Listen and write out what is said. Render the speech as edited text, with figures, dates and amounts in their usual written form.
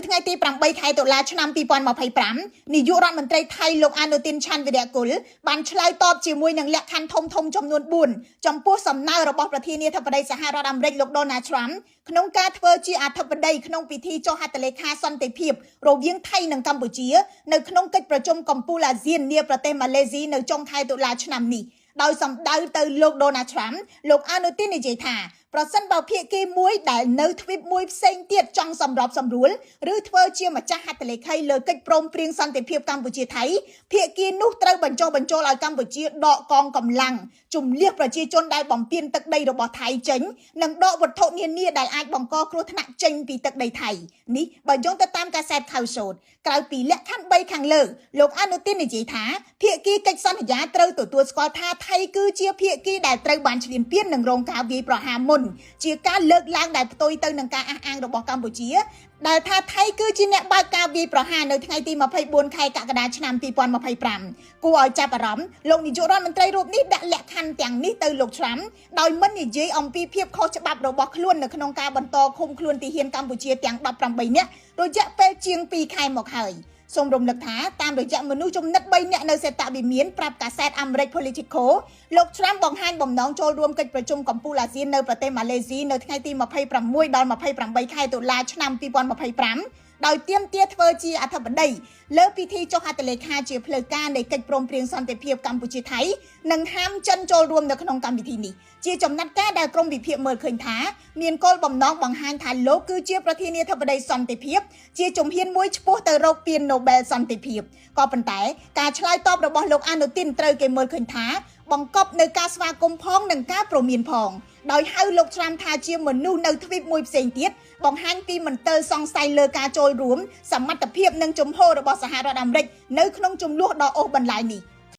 ថ្ងៃទី8ខែតុលាឆ្នាំ2025នាយករដ្ឋមន្ត្រីថៃលោកអនុទានឆាន់វីរៈគុលបានឆ្លើយតបជាមួយនឹងលក្ខខណ្ឌធំចំនួន4ចំពោះសំណើរបស់ប្រធានាធិបតីសហរដ្ឋអាមេរិកលោក Donald Trump ក្នុងការធ្វើជាអធិបតីក្នុងពិធីចុះហត្ថលេខាសន្តិភាពរវាងថៃនិងកម្ពុជានៅក្នុងកិច្ចប្រជុំកំពូលអាស៊ាននាប្រទេសម៉ាឡេស៊ីនៅចុងខែតុលាឆ្នាំនេះដោយសម្ដៅទៅលោក Donald Trump លោកអនុទាននិយាយថាប្រសិនបើភាគីមួយដែលនៅទ្វីបមួយផ្សេងទៀតចង់សម្របសម្រួលឬធ្វើជាម្ចាស់ហត្ថលេខីលើកិច្ចព្រមព្រៀងសន្តិភាពកម្ពុជាថៃភាគីនោះត្រូវបញ្ចុះបញ្ចូលឲ្យកម្ពុជាដកកងកម្លាំងជំលះប្រជាជនដែលបំពានទឹកដីរបស់ថៃចេញនិងដកវត្ថុនានាដែលអាចបង្កគ្រោះថ្នាក់ចេញពីទឹកដីថៃនេះបើយោងទៅតាមកាសែតខៅសូតក្រៅពីលក្ខខណ្ឌ3ខាងលើលោកអនុទាននិយាយថាភាគីកិច្ចសន្យាត្រូវទទួលស្គាល់ថាថៃគឺជាភាគីដែលត្រូវបានឈ្លានពាននឹងរងការវាយប្រហារមុនជាការលើកឡើងដែលផ្ទុយទៅនឹងការអះអាងរបស់កម្ពុជាដែលថាថៃគឺជាអ្នកបើកការវាយប្រហារនៅថ្ងៃទី24ខែកក្កដាឆ្នាំ2025គួរឲ្យចាប់អារម្មណ៍លោកនាយករដ្ឋមន្ត្រីរូបនេះដាក់លក្ខខណ្ឌទាំងនេះទៅលោកTrumpដោយមិននិយាយអំពីភាពខុសច្បាប់របស់ខ្លួននៅក្នុងការបន្តឃុំខ្លួនទាហានកម្ពុជាទាំង18នាក់រយៈពេលជាង2ខែមកហើយសូមរំលឹកថាតាមរយៈមនុស្សចំណិត3នាក់នៅសេតវិមានប្រាប់កាសែតអាមេរិក Politico លោក Trump បង្ហាញបំណងចូលរួមកិច្ចប្រជុំកំពូលអាស៊ាននៅប្រទេសម៉ាឡេស៊ីនៅថ្ងៃទី26ដល់28ខែតុលាឆ្នាំ2025ដោយទាមទារធ្វើជាអធិបតីលើពិធីចុះហត្ថលេខាជាផ្លូវការនៃកិច្ចព្រមព្រៀងសន្តិភាពកម្ពុជាថៃនិងហាមចិនចូលរួមនៅក្នុងកម្មវិធីនេះជាចំណាត់ការដែលក្រមវិភាគមើលឃើញថាមានគោលបំណងបង្ហាញថាលោកគឺជាប្រធានាធិបតីសន្តិភាពជាជំហានមួយឆ្ពោះទៅរកពាន Nobel សន្តិភាពក៏ប៉ុន្តែការឆ្លើយតបរបស់លោកអនុទានត្រូវគេមើលឃើញថាបង្កប់នៅការស្វាគមន៍ផងនិងការព្រមានផងដោយហៅលោកTrumpថាជាមនុស្សនៅទ្វីបមួយផ្សេងទៀតបង្ហាញពីមន្ទិលសង្ស័យលើការចូលរួមសមត្ថភាពនិងជំហររបស់សហរដ្ឋអាមេរិកនៅក្នុងចំនួនដ៏អូសបន្លាយនេះ